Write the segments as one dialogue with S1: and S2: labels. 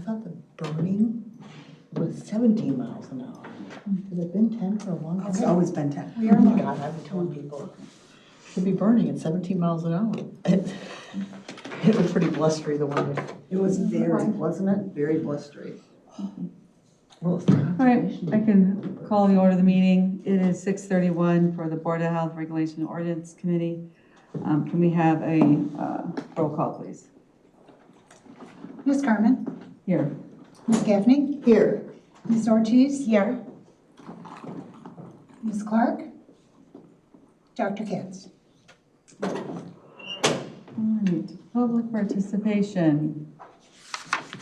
S1: thought the burning was 17 miles an hour. Has it been 10 for a long time?
S2: It's always been 10.
S1: Oh my God, I've been telling people, it could be burning at 17 miles an hour. It was pretty blustery, the one.
S2: It was very, wasn't it? Very blustery.
S1: Well,
S3: All right, I can call the order of the meeting. It is 6:31 for the Board of Health Regulation and Ordinance Committee. Can we have a roll call, please?
S4: Ms. Carmen,
S3: Here.
S4: Ms. Gaffney,
S1: here.
S4: Ms. Ortiz. Here. Ms. Clark, Dr. Katz.
S3: All right, public participation.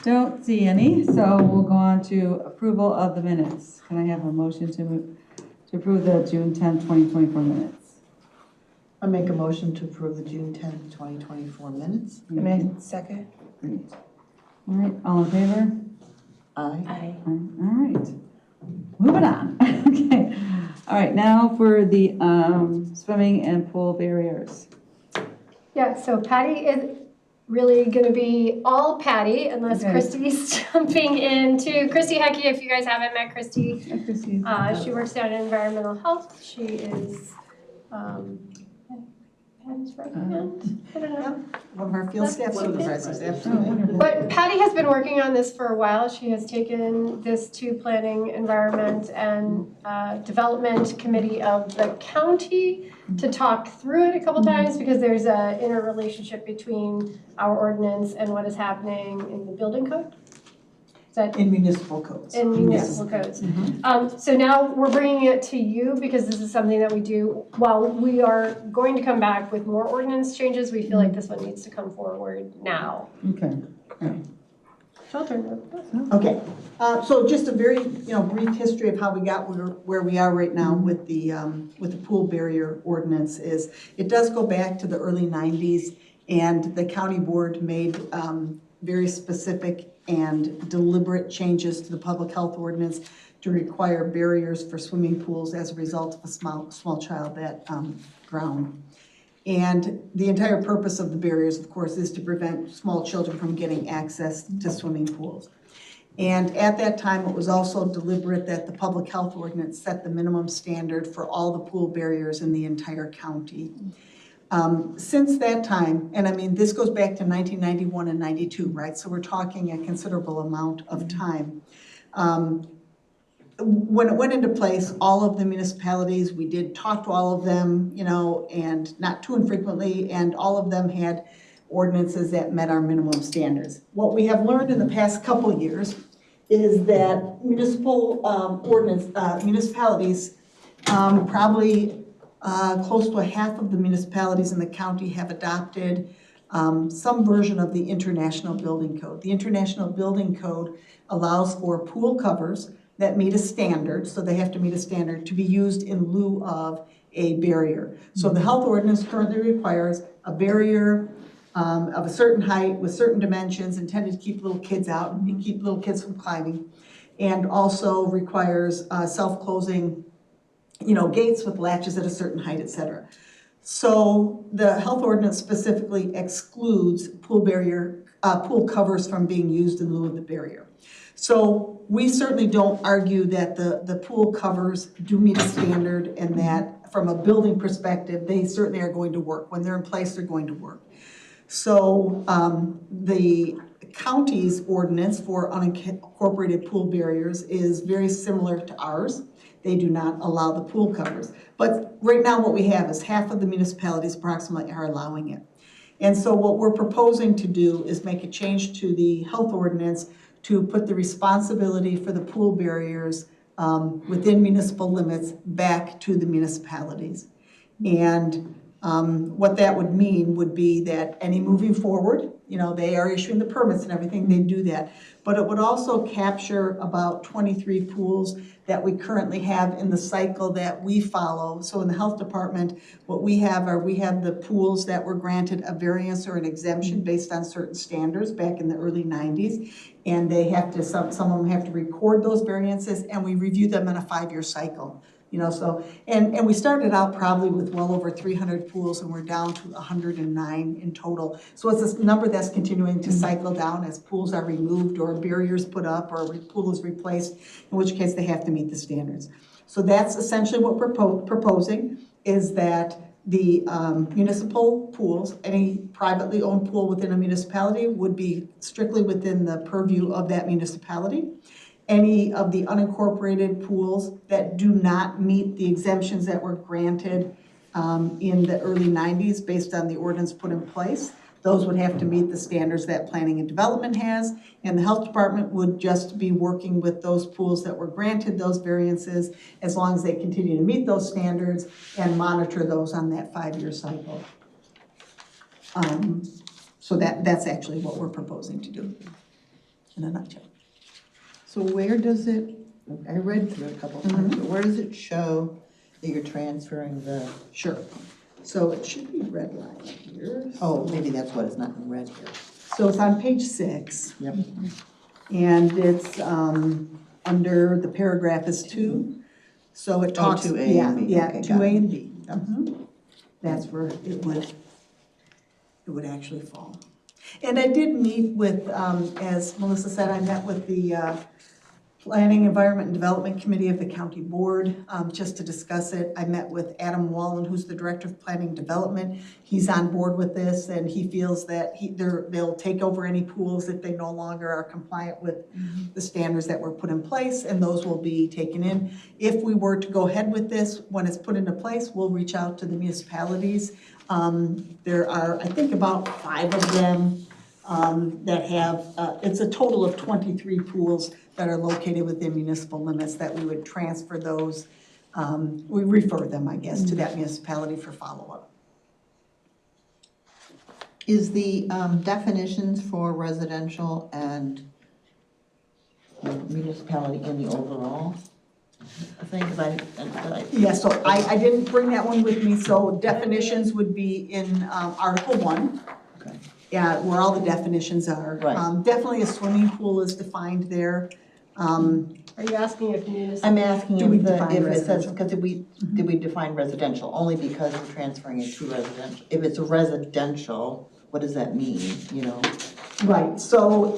S3: Don't see any, so we'll go on to approval of the minutes. Can I have a motion to approve the June 10th, 2024 minutes?
S1: I make a motion to approve the June 10th, 2024 minutes.
S4: Second.
S3: Great. All right, all in favor?
S1: Aye.
S3: All right, moving on. Okay. All right, now for the swimming and pool barriers.
S5: Yeah, so Patty is really going to be all Patty unless
S3: Okay.
S5: Christy's jumping in too. Christy Hecky, if you guys haven't met Christy,
S3: Hi, Chrissy.
S5: she works down in environmental health. She is Patty's right hand. I don't know.
S2: One of our field staff supervisors,
S3: Oh,
S2: absolutely.
S3: wonderful.
S5: But Patty has been working on this for a while. She has taken this to Planning, Environment, and Development Committee of the county to talk through it a couple times because there's an interrelationship between our ordinance and what is happening in the building code. Is that
S2: In municipal codes.
S5: in municipal codes? So now we're bringing it to you because this is something that we do. While we are going to come back with more ordinance changes, we feel like this one needs to come forward now.
S3: Okay.
S5: So I'll turn it over.
S2: Okay, so just a very, brief history of how we got where we are right now with the pool barrier ordinance is, it does go back to the early 90s, and the county board made very specific and deliberate changes to the public health ordinance to require barriers for swimming pools as a result of a small child that drowned. And the entire purpose of the barriers, of course, is to prevent small children from getting access to swimming pools. And at that time, it was also deliberate that the public health ordinance set the minimum standard for all the pool barriers in the entire county. Since that time, and I mean, this goes back to 1991 and 92, right? So we're talking a considerable amount of time. When it went into place, all of the municipalities, we did talk to all of them, and not too infrequently, and all of them had ordinances that met our minimum standards. What we have learned in the past couple of years is that municipalities, probably close to a half of the municipalities in the county have adopted some version of the International Building Code. The International Building Code allows for pool covers that meet a standard, so they have to meet a standard to be used in lieu of a barrier. So the health ordinance currently requires a barrier of a certain height with certain dimensions intended to keep little kids out and keep little kids from climbing, and also requires self-closing, gates with latches at a certain height, etc. So the health ordinance specifically excludes pool covers from being used in lieu of the barrier. So we certainly don't argue that the pool covers do meet a standard and that from a building perspective, they certainly are going to work. When they're in place, they're going to work. So the county's ordinance for unincorporated pool barriers is very similar to ours. They do not allow the pool covers. But right now what we have is half of the municipalities approximately are allowing it. And so what we're proposing to do is make a change to the health ordinance to put the responsibility for the pool barriers within municipal limits back to the municipalities. And what that would mean would be that any moving forward, they are issuing the permits and everything, they do that. But it would also capture about 23 pools that we currently have in the cycle that we follow. So in the health department, what we have the pools that were granted a variance or an exemption based on certain standards back in the early 90s. And they have to, some of them have to record those variances, and we review them in a 5-year cycle. So, and we started out probably with well over 300 pools, and we're down to 109 in total. So it's a number that's continuing to cycle down as pools are removed or barriers put up or a pool is replaced, in which case they have to meet the standards. So that's essentially what we're proposing, is that the municipal pools, any privately owned pool within a municipality would be strictly within the purview of that municipality. Any of the unincorporated pools that do not meet the exemptions that were granted in the early 90s based on the ordinance put in place, those would have to meet the standards that planning and development has, and the health department would just be working with those pools that were granted those variances as long as they continue to meet those standards and monitor those on that 5-year cycle. So that's actually what we're proposing to do in a nutshell.
S1: So where does it, I read through it a couple of times, but where does it show that you're transferring the?
S2: Sure. So it should be redlined here.
S1: Oh, maybe that's what it's not in red here.
S2: So it's on page 6.
S1: Yep.
S2: And it's under the paragraph is 2. So it talks.
S1: 2A and B.
S2: Yeah,
S1: Okay,
S2: 2A
S1: got it.
S2: and B. That's where it would actually fall. And I did meet with, as Melissa said, I met with the Planning, Environment, and Development Committee of the County Board just to discuss it. I met with Adam Wallen, who's the Director of Planning and Development. He's on board with this, and he feels that they'll take over any pools if they no longer are compliant with the standards that were put in place, and those will be taken in. If we were to go ahead with this, when it's put into place, we'll reach out to the municipalities. There are, I think, about 5 of them that have, it's a total of 23 pools that are located within municipal limits that we would transfer those, we refer them, I guess, to that municipality for follow-up.
S1: Is the definitions for residential and municipality in the overall thing?
S2: Yeah, so I didn't bring that one with me, so definitions would be in Article 1.
S1: Okay.
S2: Yeah, where all the definitions are.
S1: Right.
S2: Definitely a swimming pool is defined there.
S5: Are you asking if municipal?
S1: I'm asking
S2: Do we
S1: if
S2: define
S1: it says,
S2: residential?
S1: because did we define residential? Only because we're transferring it to residential. If it's a residential, what does that mean,
S2: Right, so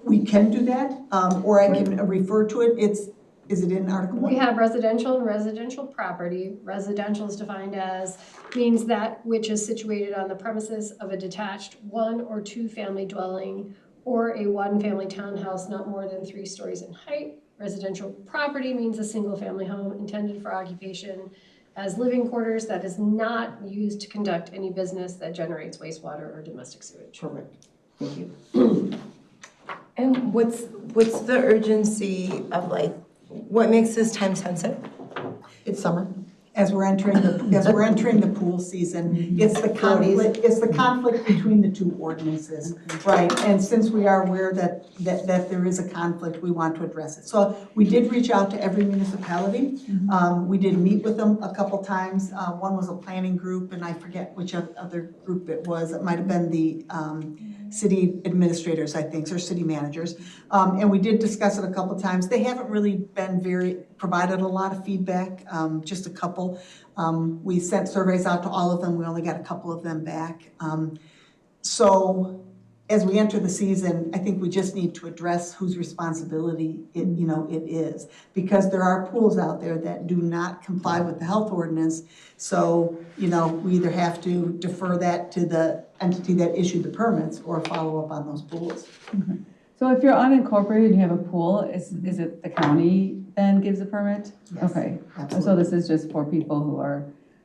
S2: we can do that, or I can refer to it. Is it in Article 1?
S5: We have residential and residential property. Residential is defined as, means that which is situated on the premises of a detached 1 or 2 family dwelling or a 1-family townhouse not more than 3 stories in height. Residential property means a single-family home intended for occupation as living quarters that is not used to conduct any business that generates wastewater or domestic sewage.
S1: Correct. Thank you.
S6: And what's the urgency of what makes this time sensitive?
S1: It's summer.
S2: As we're entering the pool season, it's the conflict between the 2 ordinances, right? And since we are aware that there is a conflict, we want to address it. So we did reach out to every municipality. We did meet with them a couple times. One was a planning group, and I forget which other group it was. It might have been the city administrators, I think, or city managers. And we did discuss it a couple times. They haven't really been provided a lot of feedback, just a couple. We sent surveys out to all of them. We only got a couple of them back. So as we enter the season, I think we just need to address whose responsibility it is, because there are pools out there that do not comply with the health ordinance. So, we either have to defer that to the entity that issued the permits or follow up on those pools.
S3: Okay. So if you're unincorporated and you have a pool, is it the county then gives a permit?
S2: Yes,
S3: Okay,
S2: absolutely.
S3: so this is just for people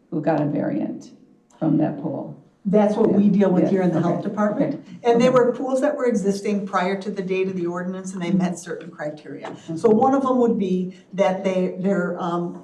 S3: who got a variant from that pool?
S2: That's what we deal with
S3: Yeah,
S2: here in the
S3: okay,
S2: health department.
S3: okay.
S2: And they were pools that were existing prior to the date of the ordinance, and they met certain criteria. So one of them would be that their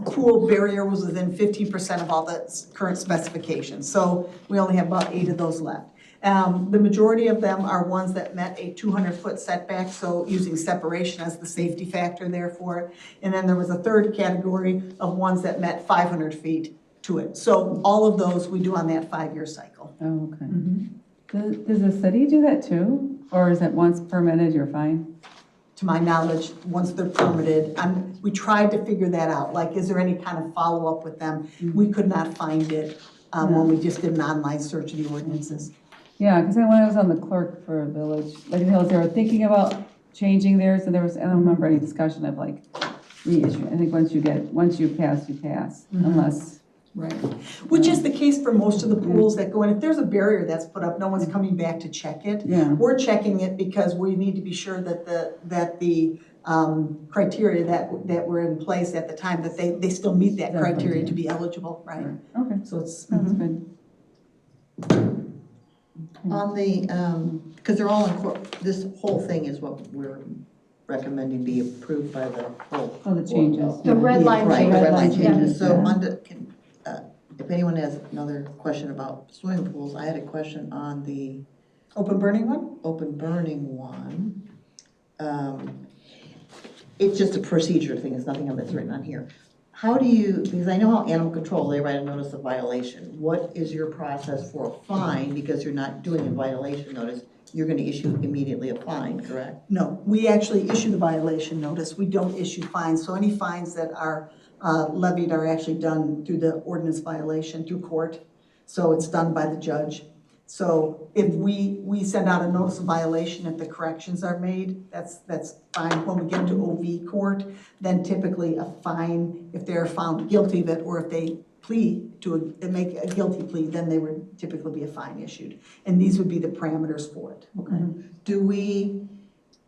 S2: pool barrier was within 15% of all the current specifications. So we only have about 8 of those left. The majority of them are ones that met a 200-foot setback, so using separation as the safety factor there for it. And then there was a third category of ones that met 500 feet to it. So all of those we do on that 5-year cycle.
S3: Oh, okay. Does the city do that too? Or is it once permitted, you're fine?
S2: To my knowledge, once they're permitted, we tried to figure that out, like, is there any kind of follow-up with them? We could not find it, when we just did an online search of the ordinances.
S3: Yeah, because when I was on the clerk for Village, Lincoln Hills, they were thinking about changing theirs, and there was, I don't remember any discussion of like reissuing. I think once you pass, you pass, unless.
S2: Right. Which is the case for most of the pools that go in. If there's a barrier that's put up, no one's coming back to check it.
S3: Yeah.
S2: We're checking it because we need to be sure that the criteria that were in place at the time, that they still meet that
S3: That
S2: criteria
S3: criteria.
S2: to be eligible, right?
S3: Okay,
S2: So it's.
S3: that's good.
S1: On the, because they're all this whole thing is what we're recommending be approved by the whole.
S3: Oh, the changes.
S5: The red line
S1: Right, the red line
S5: changes, yeah.
S1: changes. So
S3: Yeah.
S1: under, if anyone has another question about swimming pools, I had a question on the
S2: Open burning one?
S1: open burning one. It's just a procedure thing, it's nothing that's written on here. How do you, because I know how animal control, they write a notice of violation. What is your process for a fine, because you're not doing a violation notice? You're gonna issue immediately a fine, correct?
S2: No, we actually issue the violation notice. We don't issue fines. So any fines that are levied are actually done through the ordinance violation, through court. So it's done by the judge. So if we send out a notice of violation, if the corrections are made, that's fine. When we get to OV court, then typically a fine, if they're found guilty of it, or if they make a guilty plea, then they would typically be a fine issued. And these would be the parameters for it.
S1: Okay. Do we,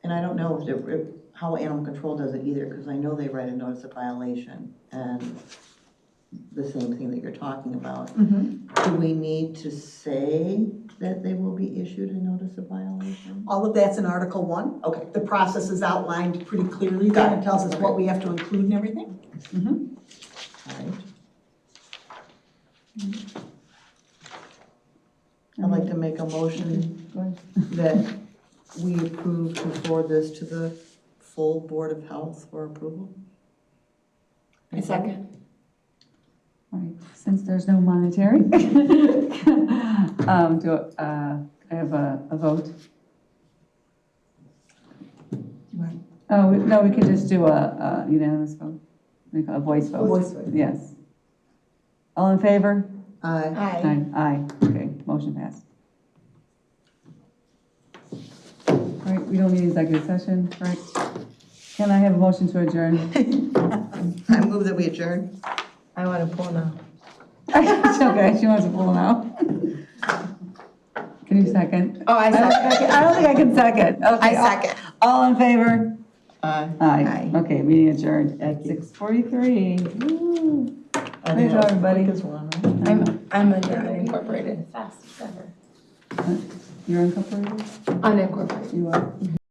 S1: and I don't know if how animal control does it either, because I know they write a notice of violation and the same thing that you're talking about. Do we need to say that they will be issued a notice of violation?
S2: All of that's in Article 1.
S1: Okay.
S2: The process is outlined pretty clearly there and tells us what we have to include and everything.
S1: All right. I'd like to make a motion
S3: Go ahead.
S1: that we approve to forward this to the full Board of Health for approval.
S6: I second.
S3: All right, since there's no monetary, I have a vote? Oh, no, we could just do a unanimous vote, a voice vote.
S2: Voice vote.
S3: Yes. All in favor?
S1: Aye.
S6: Aye.
S3: Aye, okay, motion passed. All right, we don't need executive session, right? Can I have a motion to adjourn?
S1: I move that we adjourn.
S6: I want to pull now.
S3: Okay, she wants to pull now. Can you second?
S6: Oh, I second.
S3: I don't think I can second. Okay,
S6: I second.
S3: All in favor?
S1: Aye.
S3: Aye. Okay, meeting adjourned at 6:43. Woo. Thank you, everybody.
S6: I'm under unincorporated.
S5: Fastest ever.
S3: You're unincorporated?
S6: Unincorporated.
S3: You are?